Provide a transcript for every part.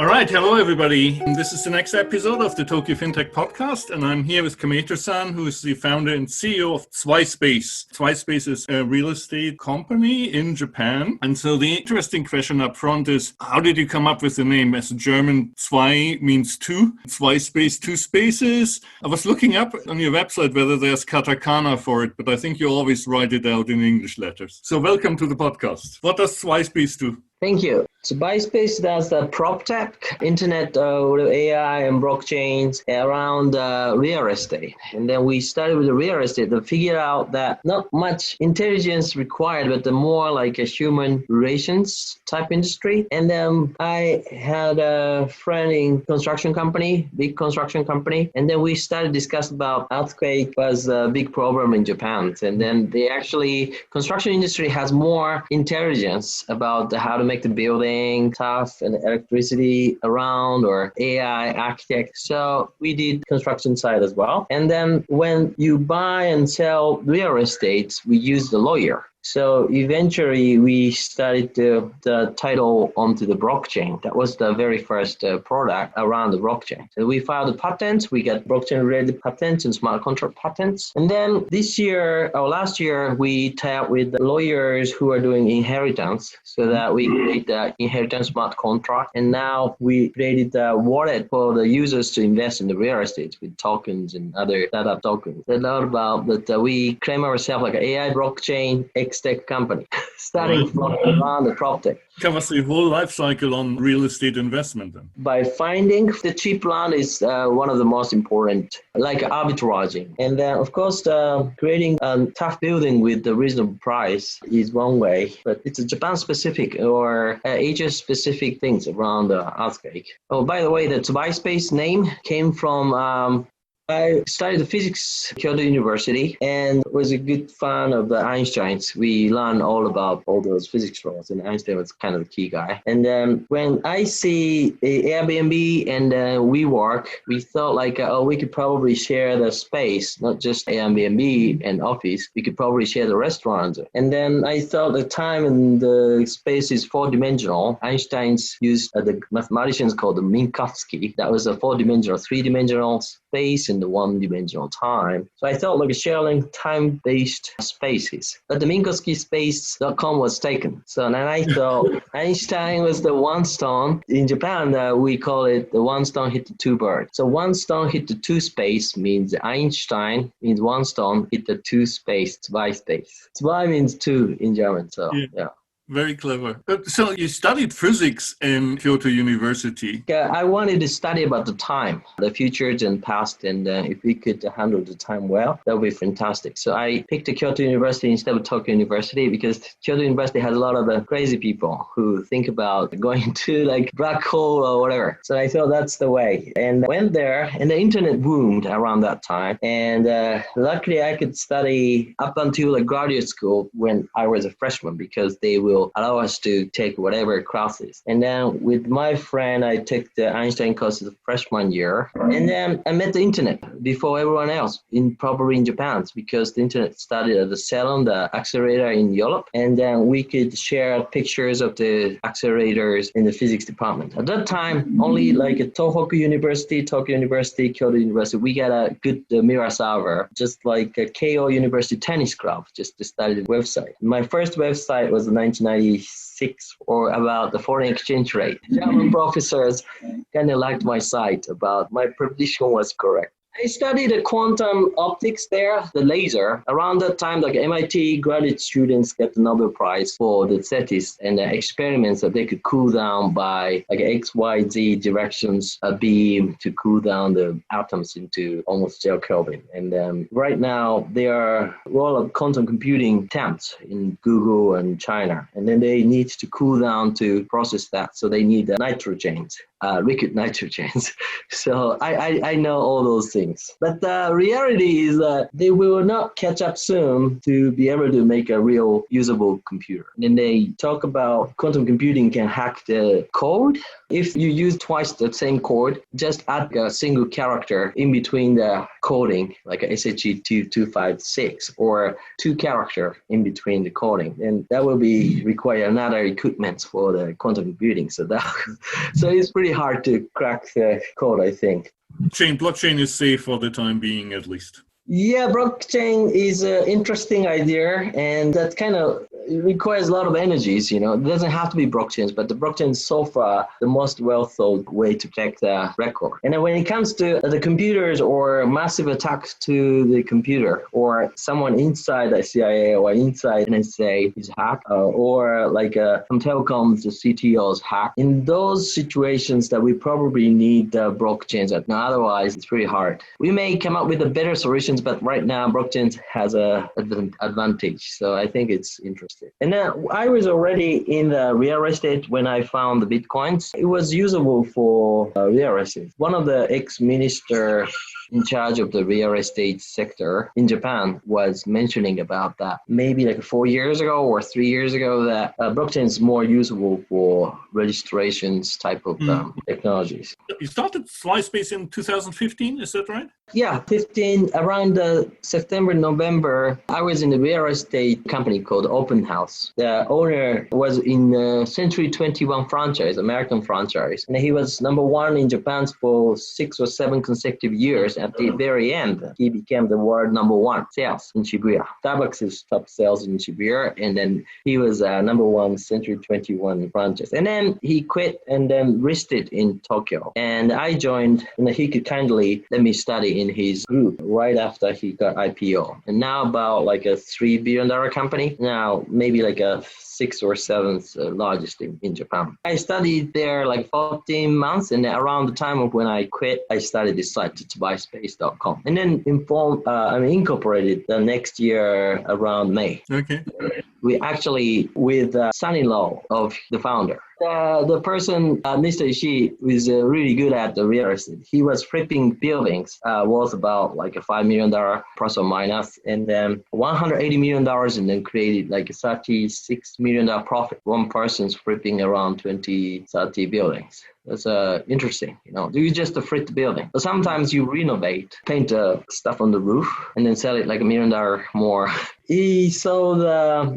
All right, hello everybody. This is the next episode of the Tokyo FinTech podcast, and I'm here with Kameta-san, who is the founder and CEO of Zweispace. Zweispace is a real estate company in Japan. And so the interesting question up front is, how did you come up with the name? As a German, Zwei means two, Zweispace, two spaces. I was looking up on your website whether there's katakana for it, but I think you always write it out in English letters. So welcome to the podcast. What does Zweispace do? Thank you. So Zweispace does the prop tech, internet with AI and blockchains around real estate. And then we started with the real estate to figure out that not much intelligence required, but the more like a human relations type industry. And then I had a friend in construction company, big construction company. And then we started discussing about earthquake was a big problem in Japan. And then construction industry has more intelligence about how to make the building tough and electricity around or AI architect. So we did construction side as well. And then when you buy and sell real estate, we use the lawyer. So eventually we started the title onto the blockchain. That was the very first product around the blockchain. So we filed the patents. We got blockchain related patents and smart contract patents. And then last year, we tied up with lawyers who are doing inheritance so that we create the inheritance smart contract. And now we created a wallet for the users to invest in the real estate with tokens and other startup tokens. It's not about that we claim ourselves like an AI blockchain tech company, starting from around the prop tech. Covers the whole life cycle on real estate investment then. By finding the cheap land is one of the most important, like arbitraging. And then, of course, creating a tough building with the reasonable price is one way, but it's a Japan-specific or Asia-specific things around the earthquake. Oh, by the way, the Zweispace name came from I studied physics at Kyoto University and was a good fan of the Einsteins. We learned all about all those physics laws, and Einstein was kind of the key guy. And then when I see Airbnb and WeWork, we thought like, we could probably share the space, not just Airbnb and office. We could probably share the restaurants. And then I thought the time and the space is four-dimensional. Einstein's used the mathematicians called the Minkowski. That was a four-dimensional, three-dimensional space in the one-dimensional time. So I thought like sharing time-based spaces. But the MinkowskiSpace.com was taken. So then I thought Einstein was the one stone. In Japan, we call it the one stone hit the two birds. So one stone hit the two space means Einstein means one stone hit the two space, Zweispace. Zwei means two in German. So yeah. Very clever. So you studied physics in Kyoto University. Yeah, I wanted to study about the time, the futures and past, and if we could handle the time well, that would be fantastic. So I picked Kyoto University instead of Tokyo University because Kyoto University has a lot of crazy people who think about going to like black hole or whatever. So I thought that's the way. And I went there, and the internet boomed around that time. And luckily I could study up until like graduate school when I was a freshman because they will allow us to take whatever classes. And then with my friend, I took the Einstein course the freshman year. And then I met the internet before everyone else, probably in Japan, because the internet started at the Salon, the accelerator in Europe. And then we could share pictures of the accelerators in the physics department. At that time, only like at Tohoku University, Tokyo University, Kyoto University, we got a good mirror server, just like a Keio University tennis club, just to study the website. My first website was 1996 or about the foreign exchange rate. German professors kind of liked my site about my prediction was correct. I studied the quantum optics there, the laser. Around that time, like MIT graduate students get the Nobel Prize for the thesis and the experiments that they could cool down by like X, Y, Z directions, a beam to cool down the atoms into almost 0 Kelvin. And right now, there are a lot of quantum computing attempts in Google and China. And then they need to cool down to process that. So they need nitrogens. Liquid nitrogens. So I know all those things. But the reality is that they will not catch up soon to be able to make a real usable computer. And then they talk about quantum computing can hack the code. If you use twice the same code, just add a single character in between the coding, like a SHE-2256, or two character in between the coding. And that will be require another equipment for the quantum computing. So it's pretty pretty hard to crack the code, I think. Blockchain is safe for the time being, at least. Yeah, blockchain is an interesting idea, and that kind of requires a lot of energies. It doesn't have to be blockchains, but the blockchain is so far the most well thought way to protect the record. And then when it comes to the computers or massive attacks to the computer, or someone inside the CIA or inside NSA is hacked, or like some telecoms, the CTO is hacked, in those situations that we probably need blockchains. Now, otherwise, it's pretty hard. We may come up with a better solutions, but right now, blockchain has an advantage. So I think it's interesting. And then I was already in the real estate when I found the Bitcoins. It was usable for real estate. One of the ex-minister in charge of the real estate sector in Japan was mentioning about that maybe like 4 years ago or 3 years ago that blockchain is more usable for registrations type of technologies. You started Zweispace in 2015, is that right? Yeah, 15, around September, November, I was in a real estate company called Openhouse. The owner was in Century 21 franchise, American franchise. And he was number one in Japan for 6 or 7 consecutive years. At the very end, he became the world number one sales in Shibuya. Starbucks is top sales in Shibuya. And then he was number one Century 21 franchise. And then he quit and then listed in Tokyo. And I joined, and he could kindly let me study in his group right after he got IPO. And now about like a $3 billion company. Now maybe like a 6th or 7th largest in Japan. I studied there like 14 months, and around the time of when I quit, I started this site, Zweispace.com, and then incorporated the next year around May. Okay. We actually with son-in-law of the founder. The person, Mr. Ishii, was really good at the real estate. He was flipping buildings worth about like a $5 million plus or minus, and then $180 million, and then created like a $36 million profit. One person's flipping around 20, 30 buildings. That's interesting, You just flip the building. But sometimes you renovate, paint stuff on the roof, and then sell it like $1 million more. He sold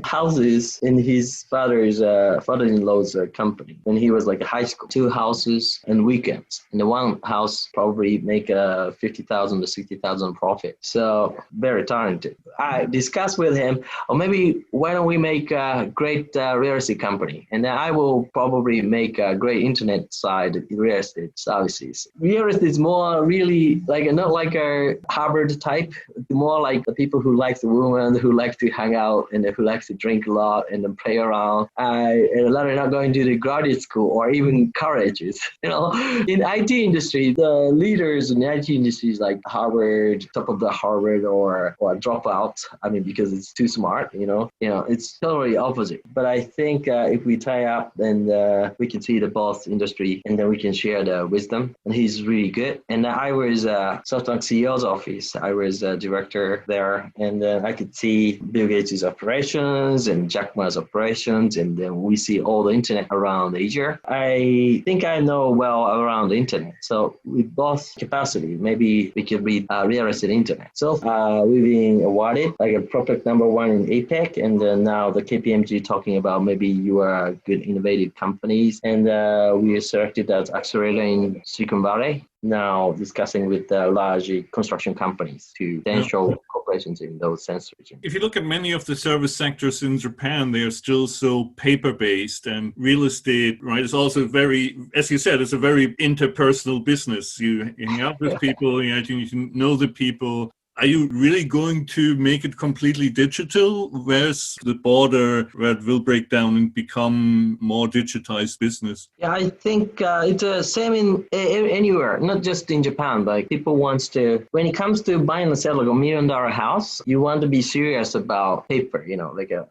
houses in his father-in-law's company when he was like a high school. 2 houses and weekends. And the one house probably make a $50,000 to $60,000 profit. So very talented. I discussed with him, or maybe why don't we make a great real estate company? And then I will probably make a great internet side real estate services. Real estate is more really like not like a Harvard type, more like the people who like the woman, who like to hang out and who likes to drink a lot and then play around. And a lot are not going to the graduate school or even colleges. In IT industry, the leaders in the IT industry is like Harvard, top of the Harvard or dropout. I mean, because it's too smart, it's totally opposite. But I think if we tie up, then we can see the both industry, and then we can share the wisdom. And he's really good. And I was Softbank CEO's office. I was a director there, and I could see Bill Gates' operations and Jack Ma's operations, and then we see all the internet around Asia. I think I know well around the internet. So with both capacity, maybe we could read real estate internet. So we've been awarded like a product number 1 in APEC, and now the KPMG talking about maybe you are a good innovative companies, and we are selected as accelerator in Silicon Valley. Now discussing with large construction companies to potential corporations in those sense regions. If you look at many of the service sectors in Japan, they are still so paper-based, and real estate, right, is also very, as you said, it's a very interpersonal business. You hang out with people, you know the people. Are you really going to make it completely digital? Where's the border where it will break down and become more digitized business? Yeah, I think it's the same in anywhere, not just in Japan, but people wants to, when it comes to buying and selling like $1 million house, you want to be serious about paper,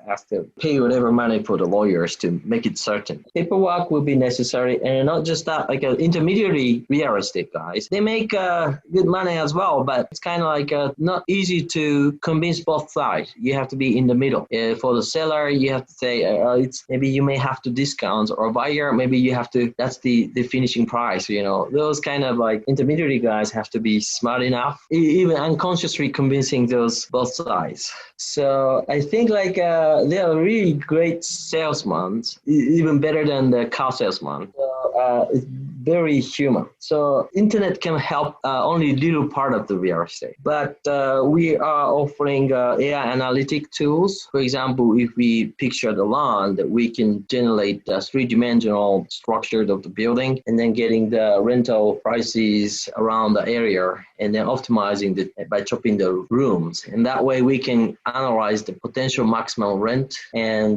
have to pay whatever money for the lawyers to make it certain. Paperwork will be necessary, and not just that, like intermediary real estate guys, they make good money as well, but it's kind of like not easy to convince both sides. You have to be in the middle. For the seller, you have to say, it's maybe you may have to discount, or buyer, maybe you have to, that's the finishing price. Those kind of like intermediary guys have to be smart enough, even unconsciously convincing those both sides. So I think like they are really great salesmen, even better than the car salesman. So, it's very human. So internet can help only little part of the real estate. But we are offering AI analytic tools. For example, if we picture the land, we can generate the three-dimensional structure of the building and then getting the rental prices around the area and then optimizing by chopping the rooms. And that way we can analyze the potential maximum rent. And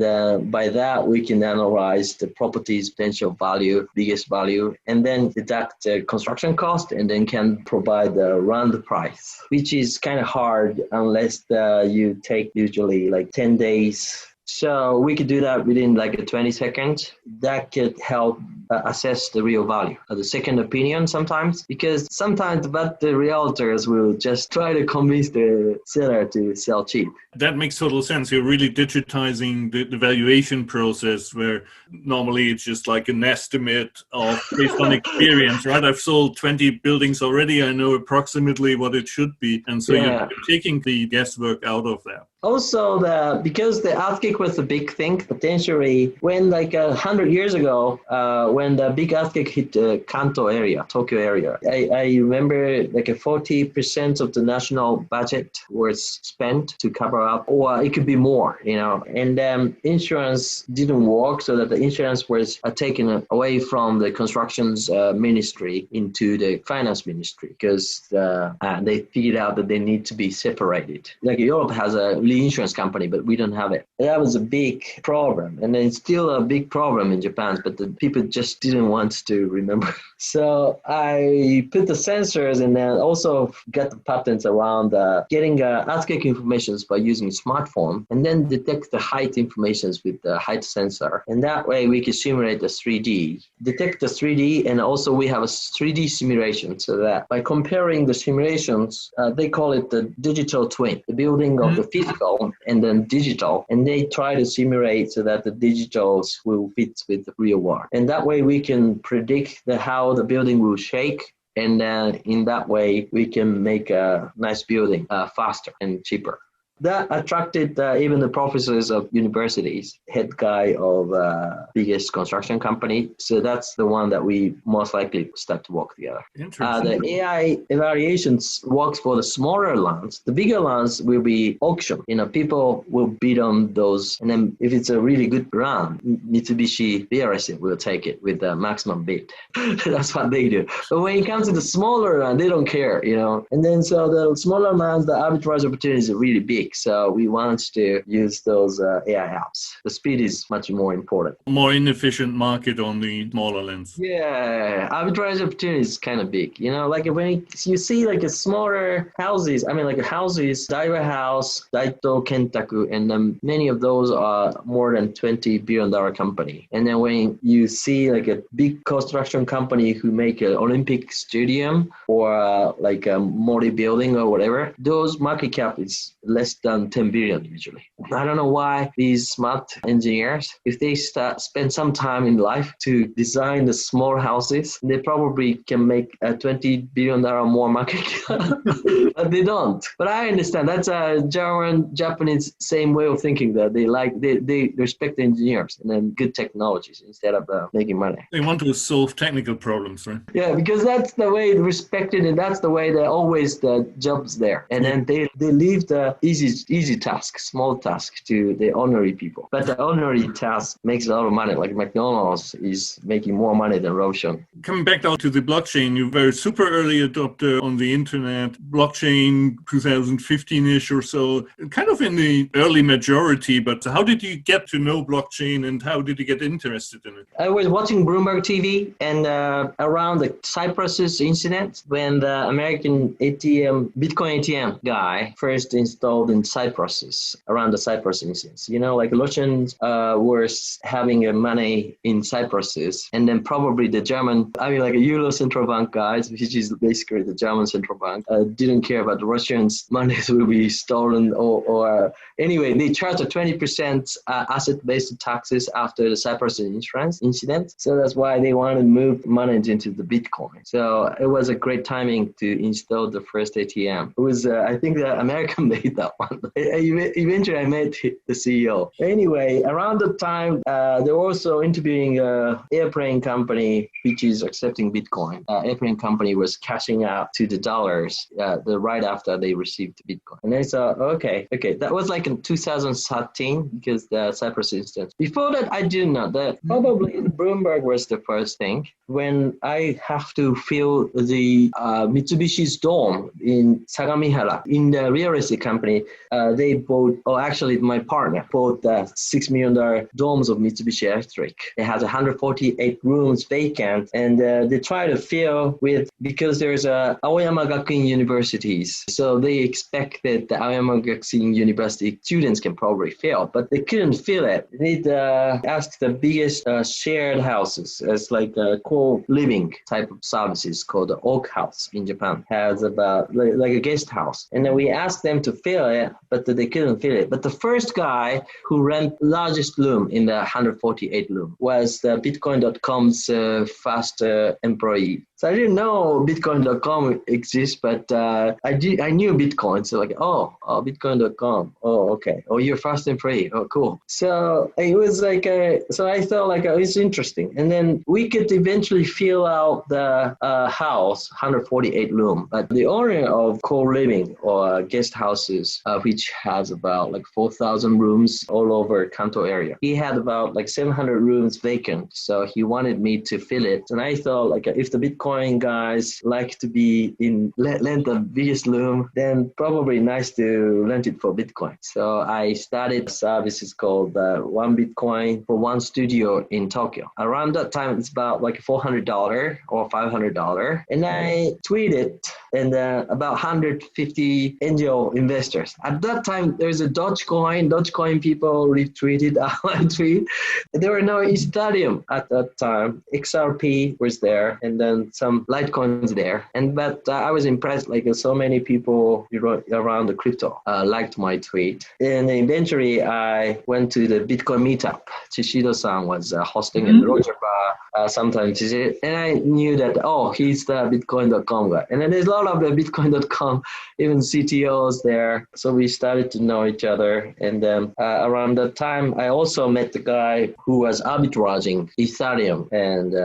by that, we can analyze the property's potential value, biggest value, and then deduct the construction cost and then can provide the rent price, which is kind of hard unless you take usually like 10 days. So we could do that within like 20 seconds. That could help assess the real value, the second opinion sometimes, because sometimes but the realtors will just try to convince the seller to sell cheap. That makes total sense. You're really digitizing the valuation process, where normally it's just like an estimate of based on experience, right? I've sold 20 buildings already. I know approximately what it should be. And so you're taking the guesswork out of that. Also, because the earthquake was a big thing, potentially, when like 100 years ago, when the big earthquake hit the Kanto area, Tokyo area, I remember like 40% of the national budget was spent to cover up, or it could be more, and insurance didn't work, so that the insurance was taken away from the constructions ministry into the finance ministry, because they figured out that they need to be separated. Like Europe has a insurance company, but we don't have it. That was a big problem, and it's still a big problem in Japan, but the people just didn't want to remember. So I put the sensors and then also got the patents around getting earthquake information by using smartphone, and then detect the height information with the height sensor. And that way we can simulate the 3D, detect the 3D, and also we have a 3D simulation, so that by comparing the simulations, they call it the digital twin, the building of the physical and then digital, and they try to simulate so that the digitals will fit with the real world. And that way we can predict how the building will shake, and in that way we can make a nice building faster and cheaper. That attracted even the professors of universities, head guy of biggest construction company. So that's the one that we most likely start to work together. The AI evaluations works for the smaller lands. The bigger lands will be auction. People will bid on those, and then if it's a really good land, Mitsubishi real estate will take it with the maximum bid. That's what they do. But when it comes to the smaller land, they don't care, And then so the smaller lands, the arbitrage opportunities are really big. So we want to use those AI apps. The speed is much more important. More inefficient market on the smaller lands. Yeah, arbitrage opportunity is kind of big. Like when you see like a smaller houses, houses, Daiwa House, Daito, Kentaku, and many of those are more than $20 billion company. And then when you see like a big construction company who make an Olympic stadium or like a Mori building or whatever, those market cap is less than 10 billion usually. I don't know why these smart engineers, if they spend some time in life to design the small houses, they probably can make a $20 billion more market cap. But they don't. But I understand that's a Japanese same way of thinking, that they respect the engineers and then good technologies instead of making money. They want to solve technical problems, right? Yeah, because that's the way they respected, and that's the way they're always the jobs there. And then they leave the easy task, small task to the honorary people. But the honorary task makes a lot of money. Like McDonald's is making more money than Roshan. Coming back now to the blockchain, you were super early adopter on the internet, blockchain 2015-ish or so, kind of in the early majority. But how did you get to know blockchain, and how did you get interested in it? I was watching Bloomberg TV, and around the Cyprus incident, when the American Bitcoin ATM guy first installed in Cyprus, around the Cyprus instance. Like Russians were having money in Cyprus, and then probably the German, like a Euro central bank guys, which is basically the German central bank, didn't care about the Russians' money will be stolen or anyway, they charged a 20% asset-based taxes after the Cyprus incident. So that's why they wanted to move money into the Bitcoin. So it was a great timing to install the first ATM. It was, I think the American made that one. one. Eventually, I met the CEO. Anyway, around the time, they were also interviewing an airplane company which is accepting Bitcoin. Airplane company was cashing out to the dollars right after they received Bitcoin. And I thought, okay. That was like in 2013 because the Cyprus instance. Before that, I didn't know that probably Bloomberg was the first thing. When I have to fill the Mitsubishi's dome in Sagamihara, in the real estate company, they bought, or actually my partner bought the $6 million domes of Mitsubishi Electric. It has 148 rooms vacant, and they try to fill with, because there's Aoyama Gakuin universities. So they expected the Aoyama Gakuin University students can probably fill, but they couldn't fill it. They asked the biggest shared houses as like a co-living type of services called the Openhouse in Japan. Has about like a guest house. And then we asked them to fill it, but they couldn't fill it. But the first guy who ran largest room in the 148 room was the Bitcoin.com's first employee. So I didn't know Bitcoin.com exists, but I knew Bitcoin. So like, Bitcoin.com. Oh, okay. Oh, you're first employee. Oh, cool. So it was like, so I thought like it's interesting. And then we could eventually fill out the house, 148 room. But the owner of co-living or guest houses, which has about like 4,000 rooms all over Kanto area, he had about like 700 rooms vacant. So he wanted me to fill it. And I thought like if the Bitcoin guys like to be in lend the biggest room, then probably nice to rent it for Bitcoin. So I started services called One Bitcoin for one studio in Tokyo. Around that time, it's about like $400 or $500. And I tweeted, and about 150 angel investors. At that time, there's a Dogecoin people retweeted our tweet. There were no Ethereum at that time. XRP was there, and then some Litecoins there. But I was impressed, like so many people around the crypto liked my tweet. And eventually I went to the Bitcoin meetup. Chishido-san was hosting it. Roger Bar sometimes visited. And I knew that, he's the Bitcoin.com guy. And then there's a lot of the Bitcoin.com, even CTOs there. So we started to know each other. And then around that time, I also met the guy who was arbitraging Ethereum and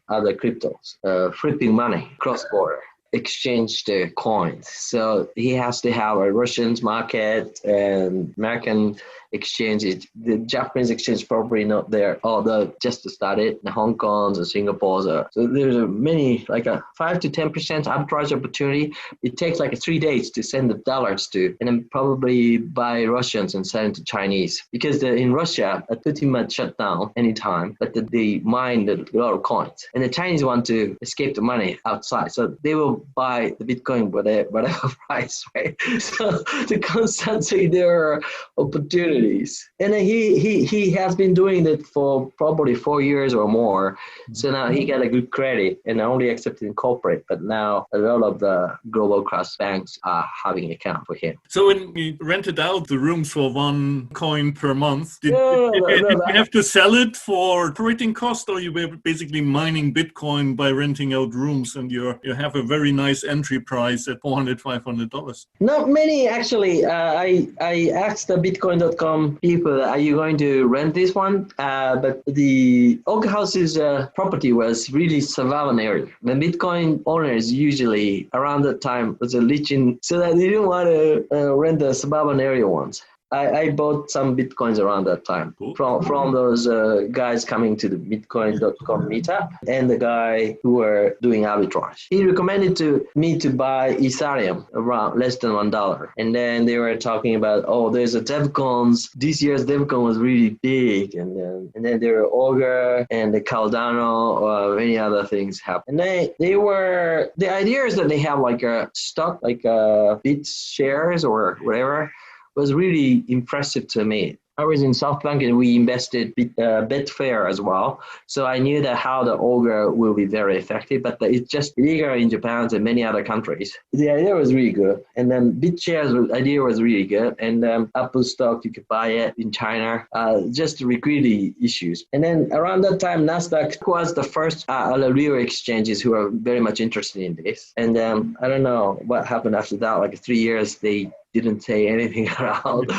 other cryptos, flipping money cross-border, exchange the coins. So he has to have a Russian market and American exchanges. The Japanese exchange probably not there, although just started in Hong Kong and Singapore. So there's many, like a 5 to 10% arbitrage opportunity. It takes like 3 days to send the dollars to, and then probably buy Russians and send it to Chinese. Because in Russia, pretty much shut down anytime, but they mine a lot of coins. And the Chinese want to escape the money outside. So they will buy the Bitcoin whatever price, right? So constantly there are opportunities. And he has been doing that for probably 4 years or more. So now he got a good credit and only accepted in corporate. But now a lot of the global class banks are having an account for him. So when you rented out the rooms for $1 per month, did you have to sell it for operating cost, or you were basically mining Bitcoin by renting out rooms, and you have a very nice entry price at $400, $500? Not many, actually. I asked the Bitcoin.com people, are you going to rent this one? But the Openhouse's property was really suburban area. The Bitcoin owners usually around that time was a leeching, so that they didn't want to rent the suburban area ones. I bought some Bitcoins around that time from those guys coming to the Bitcoin.com meetup and the guy who were doing arbitrage. He recommended me to buy Ethereum around less than $1. And then they were talking about, there's a DevCons. This year's DevCon was really big. And then there were Augur and the Cardano or many other things happened. And the idea is that they have like a stock, like Bit shares or whatever, was really impressive to me. I was in Softbank and we invested Betfair as well. So I knew that how the Augur will be very effective, but it's just illegal in Japan and many other countries. The idea was really good. And then BitShares idea was really good. And Apple stock, you could buy it in China, just liquidity issues. And then around that time, NASDAQ was the first real exchanges who are very much interested in this. And I don't know what happened after that, like 3 years, they didn't say anything around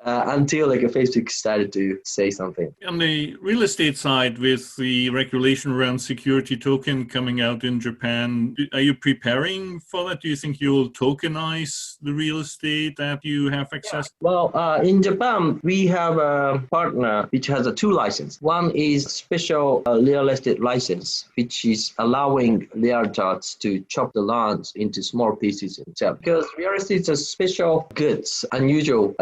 until like Facebook started to say something. On the real estate side, with the regulation around security token coming out in Japan, are you preparing for that? Do you think you'll tokenize the real estate that you have access to? Well, in Japan, we have a partner which has a 2 license. One is special real estate license, which is allowing realtors to chop the lands into small pieces and sell. Because real estate is special goods, unusual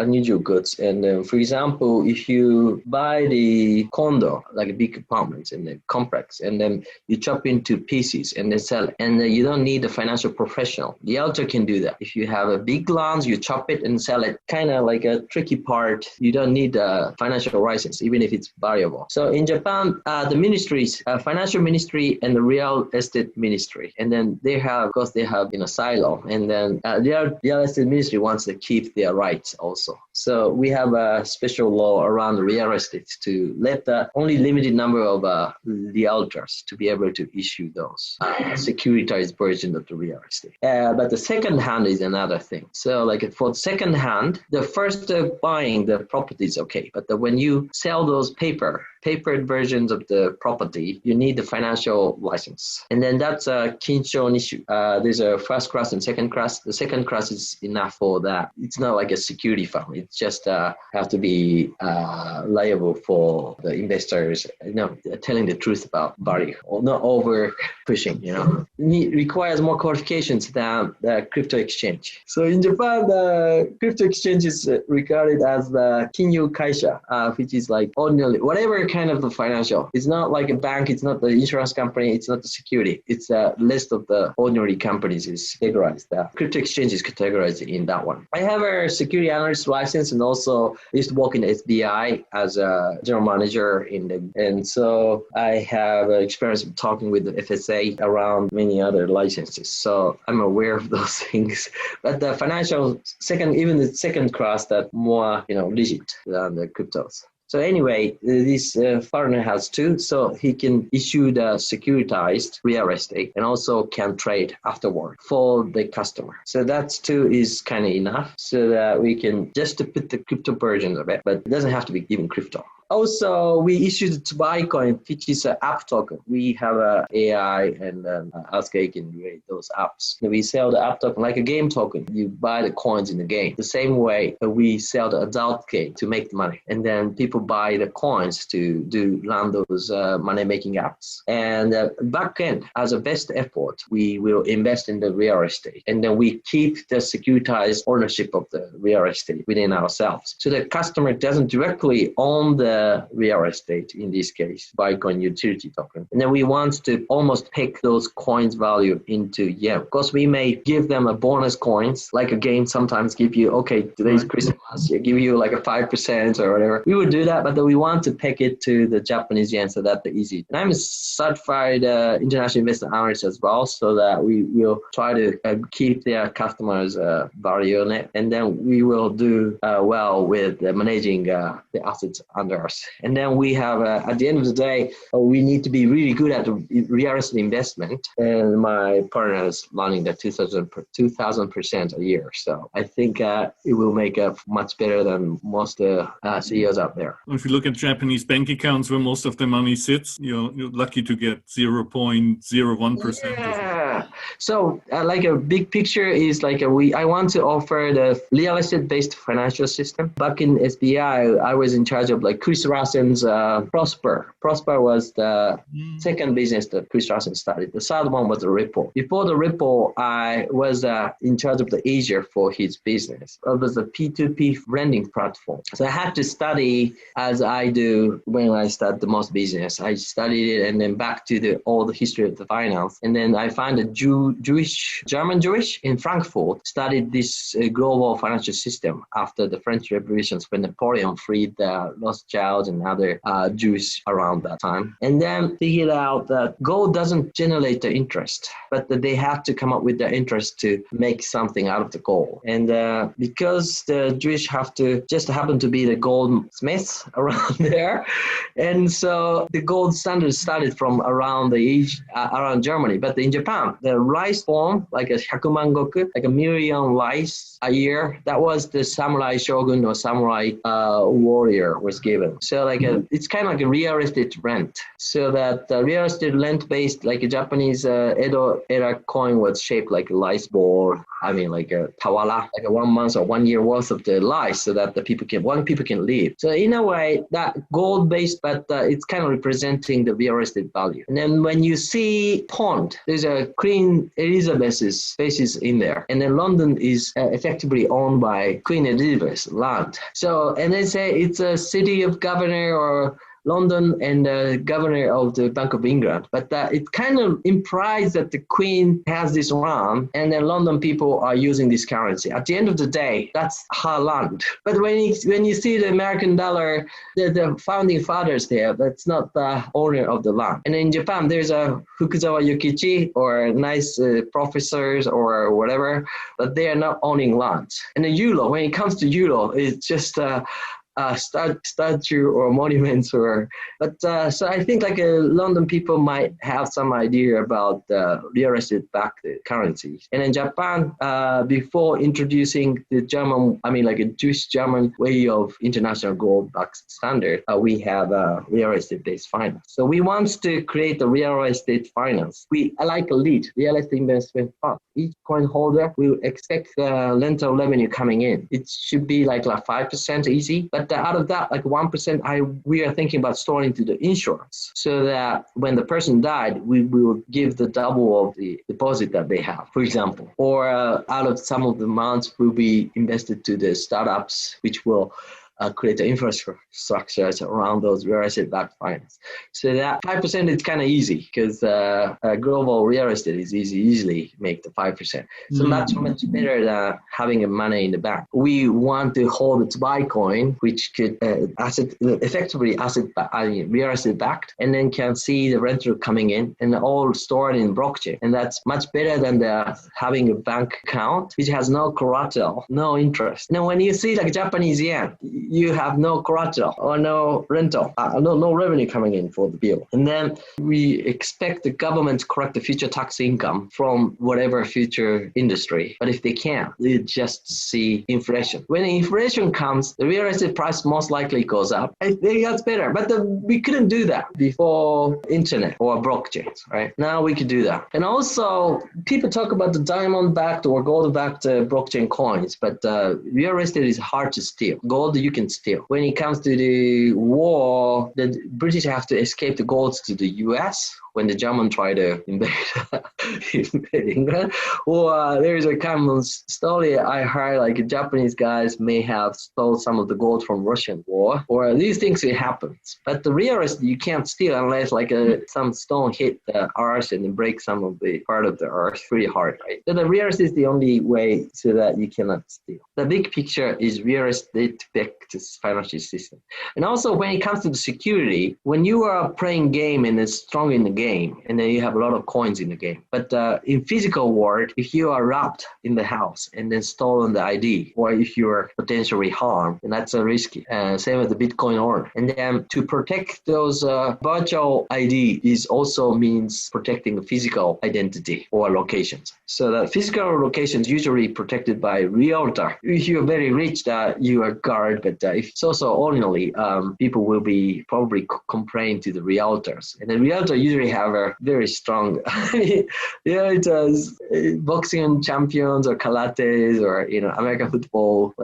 goods. And for example, if you buy the condo, like a big apartments in the complex, and then you chop into pieces and then sell it, and you don't need a financial professional. The realtor can do that. If you have a big lands, you chop it and sell it. Kind of like a tricky part. You don't need a financial license, even if it's variable. So in Japan, the ministries, financial ministry and the real estate ministry, and then they have, of course, they have in a silo, and then the real estate ministry wants to keep their rights also. So we have a special law around the real estate to let only limited number of realtors to be able to issue those securitized version of the real estate. But the second hand is another thing. So like for second hand, the first buying the property is okay, but when you sell those papered versions of the property, you need the financial license. And then that's a kinshon issue. There's a first class and second class. The second class is enough for that. It's not like a security fund. It's just have to be liable for the investors, telling the truth about value, or not over pushing, It requires more qualifications than the crypto exchange. So in Japan, the crypto exchange is regarded as the kinyu kaisha, which is like ordinary, whatever kind of the financial. It's not like a bank, it's not the insurance company, it's not the security. It's a list of the ordinary companies is categorized. The crypto exchange is categorized in that one. I have a security analyst license, and also used to work in the SBI as a general manager and so I have experience talking with the FSA around many other licenses. So I'm aware of those things. But the financial even the second class, that more, legit than the cryptos. So anyway, this partner has 2, so he can issue the securitized real estate and also can trade afterward for the customer. So that's 2 is kind of enough, so that we can just to put the crypto versions of it, but it doesn't have to be even crypto. Also, we issued Bitcoin, which is an app token. We have a AI and Ask can create those apps. We sell the app token like a game token. You buy the coins in the game. The same way we sell the adult game to make the money. And then people buy the coins to run those money-making apps. And back end, as a best effort, we will invest in the real estate. And then we keep the securitized ownership of the real estate within ourselves. So the customer doesn't directly own the real estate, in this case, Bitcoin utility token. And then we want to almost pick those coins value into yen. Of course, we may give them a bonus coins, like a game sometimes give you, okay, today's Christmas, give you like a 5% or whatever. We would do that, but then we want to pick it to the Japanese yen so that's easy. And I'm a certified international investment analyst as well, so that we will try to keep their customers' value on it. And then we will do well with managing the assets under us. And then we have, at the end of the day, we need to be really good at real estate investment. And my partner is learning that 2,000% a year. So I think it will make it much better than most CEOs out there. If you look at Japanese bank accounts where most of the money sits, you're lucky to get 0.01%. Yeah. So like a big picture is like I want to offer the real estate-based financial system. Back in SBI, I was in charge of like Chris Larsen's Prosper. Prosper was the second business that Chris Larsen started. The third one was the Ripple. Before the Ripple, I was in charge of the Asia for his business. It was a P2P lending platform. So I had to study, as I do when I start the most business. I studied it and then back to all the history of the finance. And then I found a German Jewish in Frankfurt studied this global financial system after the French revolutions when Napoleon freed the Rothschilds and other Jews around that time. And then figured out that gold doesn't generate the interest, but that they have to come up with the interest to make something out of the gold. And because the Jewish have to just happen to be the goldsmiths around there, and so the gold standard started from around around Germany. But in Japan, the rice form, like a hyakumangoku, like 1,000,000 rice a year. That was the samurai shogun or samurai warrior was given. So like it's kind of like a real estate rent. So that real estate rent based, like a Japanese Edo era coin was shaped like a rice ball. I mean, like a tawara, like a 1 month or 1 year worth of the rice, so that the people can live. So in a way, that gold based, but it's kind of representing the real estate value. And then when you see pond, there's a Queen Elizabeth's faces in there, and then London is effectively owned by Queen Elizabeth's land. So, and they say it's a city of governor or London and the governor of the Bank of England. But it kind of implies that the Queen has this land and then London people are using this currency. At the end of the day, that's her land. But when you see the American dollar, the founding fathers there, that's not the owner of the land. And in Japan, there's a Fukuzawa Yukichi or nice professors or whatever, but they are not owning lands. And the euro, when it comes to euro, it's just statue or monuments so I think like London people might have some idea about real estate backed currencies. And in Japan, before introducing the like a Jewish German way of international gold backed standard, we have real estate based finance. So we want to create a real estate finance. I like a lead, real estate investment fund. Each coin holder will expect rental revenue coming in. It should be like 5% easy, but out of that, like 1%, we are thinking about storing to the insurance, so that when the person died, we will give the double of the deposit that they have, for example. Or out of some of the amounts will be invested to the startups, which will create the infrastructures around those real estate backed finance. So that 5% is kind of easy because global real estate is easily make the 5%. So much better than having money in the bank. We want to hold its buy coin, which could effectively real estate backed, and then can see the rental coming in and all stored in blockchain. And that's much better than having a bank account which has no collateral, no interest. Now, when you see like Japanese yen, you have no collateral or no rental, no revenue coming in for the bill. And then we expect the government to collect the future tax income from whatever future industry. But if they can't, they just see inflation. When inflation comes, the real estate price most likely goes up. I think that's better. But we couldn't do that before internet or blockchains, right? Now we could do that. And also, people talk about the diamond-backed or gold-backed blockchain coins, but real estate is hard to steal. Gold, you can steal. When it comes to the war, the British have to escape the gold to the US when the German tried to invade England. Or there is a common story I heard, like Japanese guys may have stole some of the gold from Russian war, or these things will happen. But the real estate you can't steal unless like some stone hit the earth and break some of the part of the earth pretty hard, right? So the real estate is the only way so that you cannot steal. The big picture is real estate backed financial system. And also when it comes to the security, when you are playing game and it's strong in the game, and then you have a lot of coins in the game. But in physical world, if you are robbed in the house and then stolen the ID, or if you are potentially harmed, and that's a risky. Same as the Bitcoin owner. And then to protect those virtual ID is also means protecting the physical identity or locations. So the physical locations usually protected by realtor. If you're very rich, you are guard, but if it's also ordinarily, people will be probably complain to the realtors. And the realtor usually have a very strong, boxing champions or karates or, American football.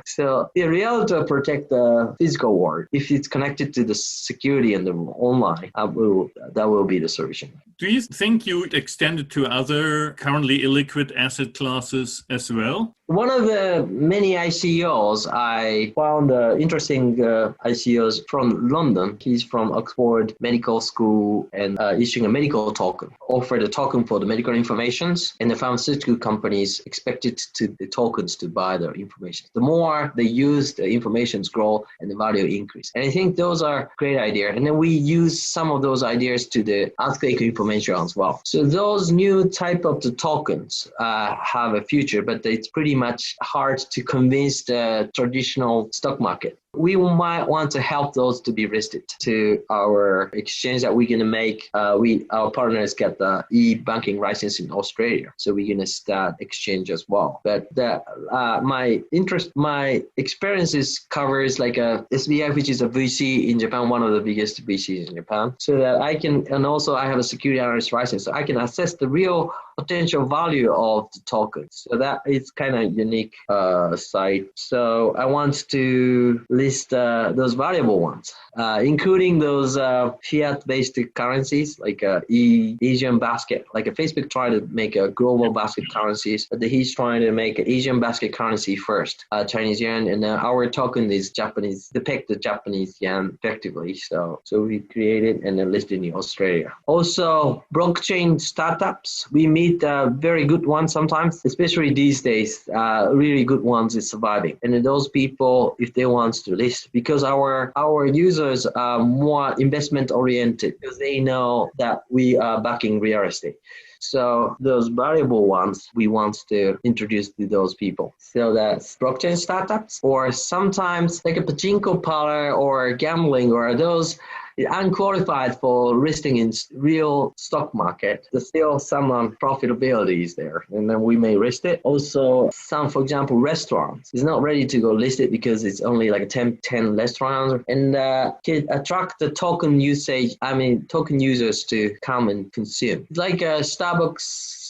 So the realtor protect the physical world. If it's connected to the security and the online, that will be the solution. Do you think you would extend it to other currently illiquid asset classes as well? One of the many ICOs, I found interesting ICOs from London. He's from Oxford Medical School and issuing a medical token, offered a token for the medical informations, and the pharmaceutical companies expected the tokens to buy the information. The more they use, the informations grow and the value increase. And I think those are great ideas. And then we use some of those ideas to the earthquake information as well. So those new type of the tokens have a future, but it's pretty much hard to convince the traditional stock market. we might want to help those to be listed to our exchange that we're going to make. Our partners get the e-banking license in Australia, so we're going to start exchange as well. But my experiences covers like a SBI, which is a VC in Japan, one of the biggest VCs in Japan, so that I can, and also I have a security analyst license, so I can assess the real potential value of the tokens. So that is kind of unique site. So I want to list those valuable ones, including those fiat-based currencies like Asian basket. Like Facebook tried to make a global basket currencies, but he's trying to make an Asian basket currency first, Chinese yuan, and our token is Japanese, depict the Japanese yen effectively. So we created and then listed in Australia. Also, blockchain startups. We meet very good ones sometimes, especially these days. Really good ones is surviving, and then those people, if they want to list, because our users are more investment oriented, because they know that we are backing real estate. So those valuable ones we want to introduce to those people. So that's blockchain startups, or sometimes like a pachinko parlor or gambling, or those unqualified for listing in real stock market. There's still some profitability is there, and then we may list it. Also, some, for example, restaurants is not ready to go list it because it's only like 10 restaurants, and can attract the token users to come and consume. It's like Starbucks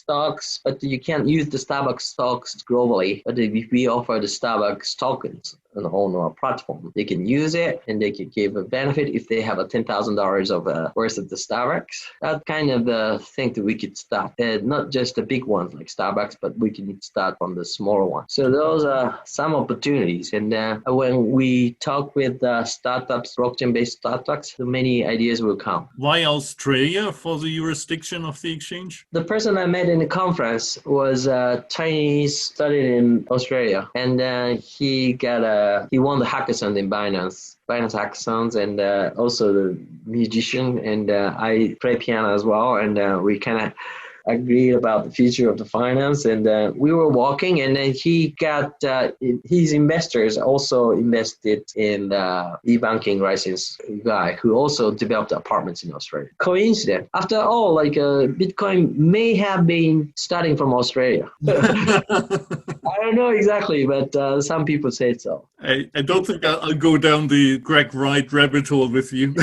stocks, but you can't use the Starbucks stocks globally. But if we offer the Starbucks tokens on our platform, they can use it and they can give a benefit if they have a $10,000 of worth of the Starbucks. That's kind of the thing that we could start. Not just the big ones like Starbucks, but we can start from the smaller ones. So those are some opportunities. And when we talk with startups, blockchain-based startups, many ideas will come. Why Australia for the jurisdiction of the exchange? The person I met in the conference was Chinese, studied in Australia, and he won the hackathon in Binance hackathons, and also the musician, and I play piano as well, and we kind of agreed about the future of the finance, and we were walking, and then he got his investors also invested in the e-banking license guy who also developed apartments in Australia. Coincidence. After all, like Bitcoin may have been starting from Australia. I don't know exactly, but some people say so. I don't think I'll go down the Greg Wright rabbit hole with you.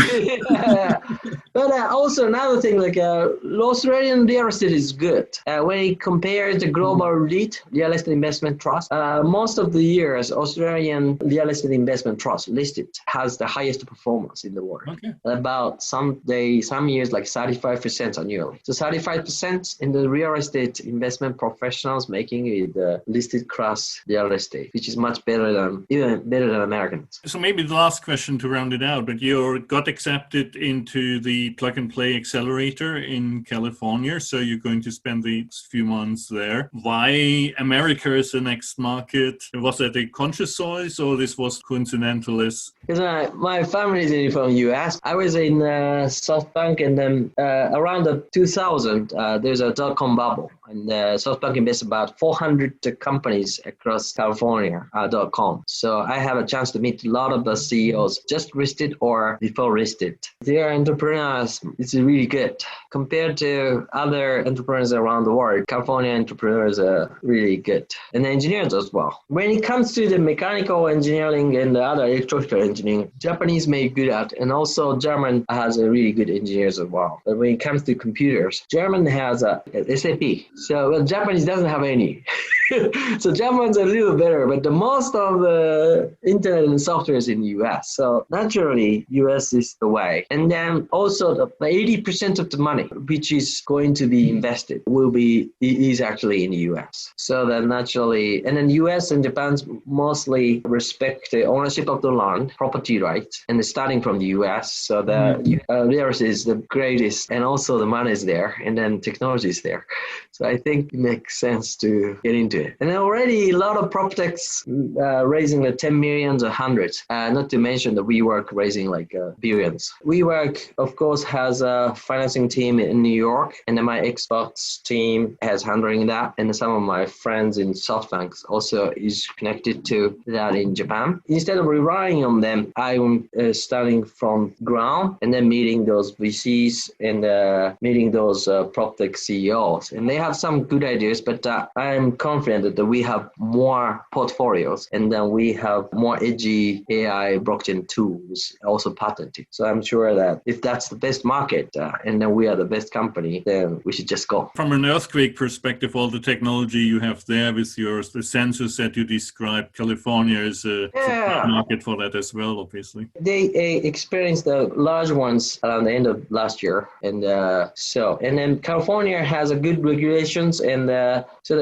But also another thing, like Australian real estate is good. When you compare the global REIT, real estate investment trust, most of the years Australian real estate investment trust listed has the highest performance in the world. Okay. About some years like 35% annually. So 35% in the real estate investment professionals making it listed class real estate, which is much better than Americans. So maybe the last question to round it out, but you got accepted into the plug and play accelerator in California, so you're going to spend the few months there. Why America is the next market? Was that a conscious choice, or this was coincidental? Because my family is from US. I was in Softbank, and then around the 2000, there's a dot-com bubble, and Softbank invests about 400 companies across California, .com. So I have a chance to meet a lot of the CEOs just listed or before listed. Their entrepreneurs is really good compared to other entrepreneurs around the world. California entrepreneurs are really good, and engineers as well. When it comes to the mechanical engineering and the other electrical engineering, Japanese made good at, and also German has a really good engineers as well. But when it comes to computers, German has a SAP. So Japanese doesn't have any. So German's a little better, but the most of the internet and software is in the US. So naturally, US is the way. And then also the 80% of the money, which is going to be invested, is actually in the US. So that naturally, and then US and Japan mostly respect the ownership of the land, property rights, and starting from the US. So the real estate is the greatest, and also the money is there, and then technology is there. So I think it makes sense to get into it. And already a lot of prop techs raising the 10 millions or hundreds, not to mention the WeWork raising like billions. WeWork, of course, has a financing team in New York, and then my Xbox team has handling that. And some of my friends in Softbank also is connected to that in Japan. Instead of relying on them, I'm starting from ground and then meeting those VCs and meeting those prop tech CEOs. And they have some good ideas, but I'm confident that we have more portfolios and then we have more edgy AI blockchain tools also patented. So I'm sure that if that's the best market and then we are the best company, then we should just go. From an earthquake perspective, all the technology you have there with the sensors that you described, California is a market for that as well, obviously. They experienced the large ones around the end of last year. And then California has a good regulations, and so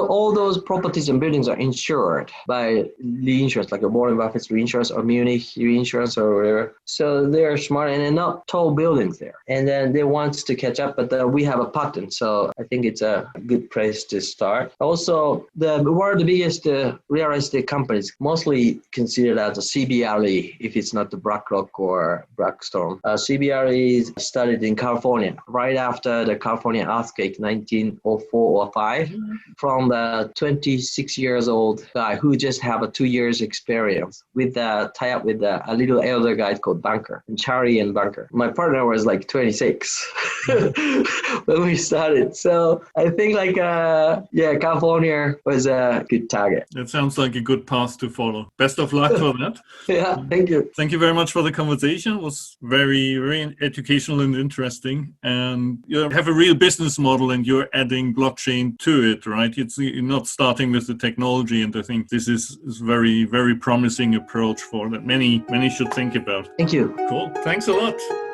all those properties and buildings are insured by reinsurance, like a Warren Buffett's reinsurance or Munich reinsurance or whatever. So they're smart, and they're not tall buildings there. And then they want to catch up, but we have a patent. So I think it's a good place to start. Also, one of the biggest real estate companies, mostly considered as a CBRE, if it's not the BlackRock or Blackstone. CBRE started in California right after the California earthquake, 1904 or 5, from the 26 years old guy who just have a 2 years experience with tie up with a little elder guy called Banker, and Charlie and Banker. My partner was like 26 when we started. So I think California was a good target. That sounds like a good path to follow. Best of luck for that. Yeah, thank you. Thank you very much for the conversation. It was very, very educational and interesting. And you have a real business model and you're adding blockchain to it, right? You're not starting with the technology. And I think this is very, very promising approach for that many should think about. Thank you. Cool. Thanks a lot.